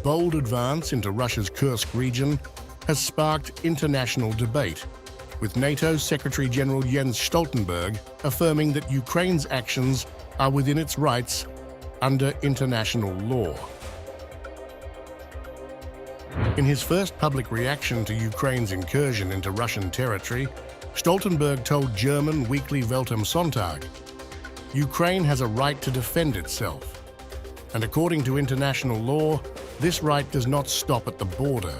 bold advance into Russia's Kursk region has sparked international debate, with NATO Secretary-General Jens Stoltenberg affirming that Ukraine's actions are within its rights under international law. In his first public reaction to Ukraine's incursion into Russian territory, Stoltenberg told German weekly Welt am Sonntag, "Ukraine has a right to defend itself, and according to international law, this right does not stop at the border."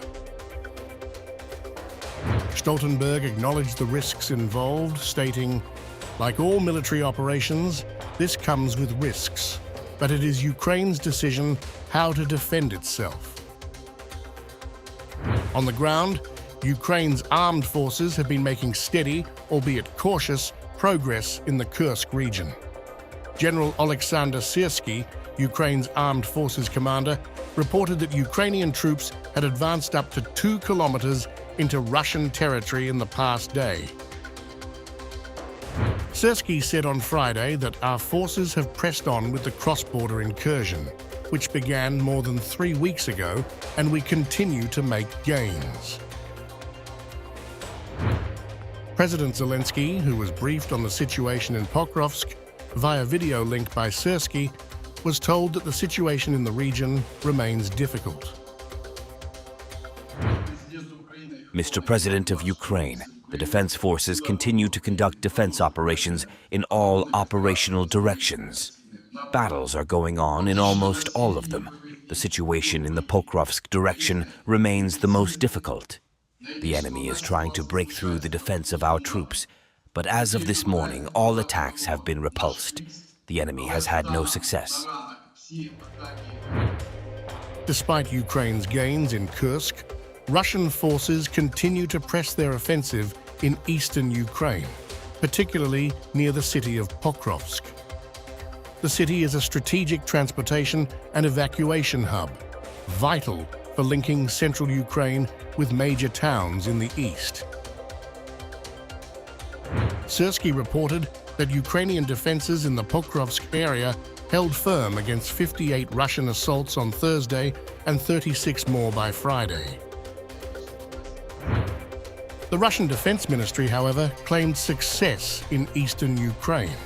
Stoltenberg acknowledged the risks involved, stating, "Like all military operations, this comes with risks, but it is Ukraine's decision how to defend itself." On the ground, Ukraine's armed forces have been making steady, albeit cautious, progress in the Kursk region. General Alexander Syrsky, Ukraine's armed forces commander, reported that Ukrainian troops had advanced up to 2 kilometers into Russian territory in the past day. Syrsky said on Friday that our forces have pressed on with the cross-border incursion, which began more than 3 weeks ago, and we continue to make gains. President Zelensky, who was briefed on the situation in Pokrovsk via video link by Syrsky, was told that the situation in the region remains difficult. Mr. President of Ukraine, the defense forces continue to conduct defense operations in all operational directions. Battles are going on in almost all of them. The situation in the Pokrovsk direction remains the most difficult. The enemy is trying to break through the defense of our troops, but as of this morning, all attacks have been repulsed. The enemy has had no success. Despite Ukraine's gains in Kursk, Russian forces continue to press their offensive in eastern Ukraine, particularly near the city of Pokrovsk. The city is a strategic transportation and evacuation hub, vital for linking central Ukraine with major towns in the east. Syrsky reported that Ukrainian defenses in the Pokrovsk area held firm against 58 Russian assaults on Thursday and 36 more by Friday. The Russian Defense Ministry, however, claimed success in eastern Ukraine,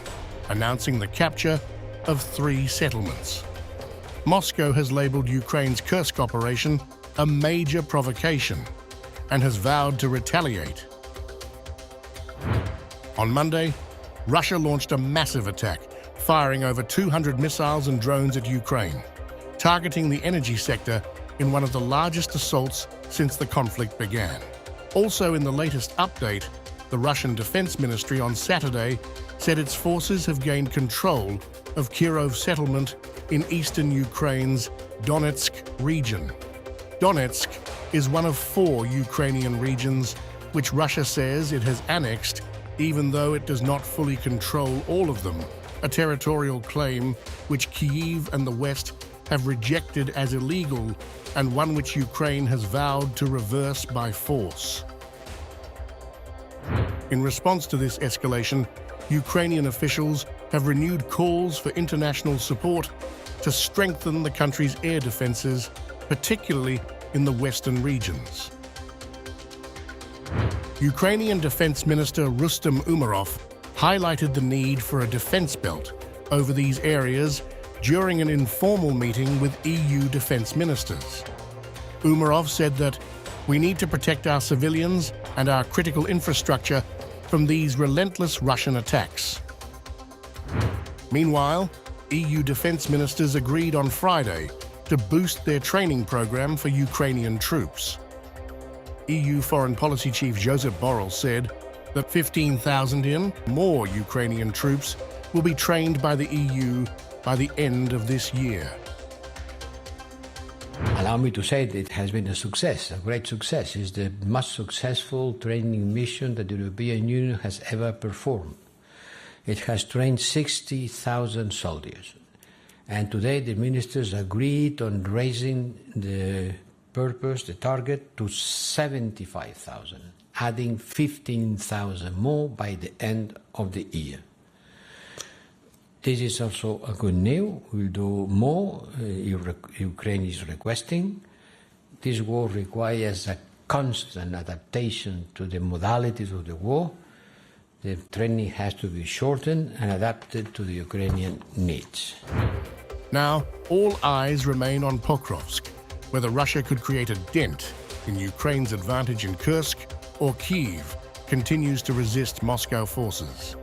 announcing the capture of 3 settlements. Moscow has labeled Ukraine's Kursk operation a major provocation and has vowed to retaliate. On Monday, Russia launched a massive attack, firing over 200 missiles and drones at Ukraine, targeting the energy sector in one of the largest assaults since the conflict began. Also in the latest update, the Russian Defense Ministry on Saturday said its forces have gained control of Kirov settlement in eastern Ukraine's Donetsk region. Donetsk is one of 4 Ukrainian regions which Russia says it has annexed, even though it does not fully control all of them, a territorial claim which Kyiv and the West have rejected as illegal and one which Ukraine has vowed to reverse by force. In response to this escalation, Ukrainian officials have renewed calls for international support to strengthen the country's air defenses, particularly in the western regions. Ukrainian Defense Minister Rustem Umerov highlighted the need for a defense belt over these areas during an informal meeting with EU defense ministers. Umerov said that we need to protect our civilians and our critical infrastructure from these relentless Russian attacks. Meanwhile, EU defense ministers agreed on Friday to boost their training program for Ukrainian troops. EU Foreign Policy Chief Josep Borrell said that 15,000 more Ukrainian troops will be trained by the EU by the end of this year. Allow me to say that it has been a success, a great success. It's the most successful training mission that the European Union has ever performed. It has trained 60,000 soldiers. And today the ministers agreed on raising the purpose, the target, to 75,000, adding 15,000 more by the end of the year. This is also a good news. We'll do more. Ukraine is requesting. This war requires a constant adaptation to the modalities of the war. The training has to be shortened and adapted to the Ukrainian needs. Now, all eyes remain on Pokrovsk, whether Russia could create a dent in Ukraine's advantage in Kursk or Kyiv continues to resist Moscow forces.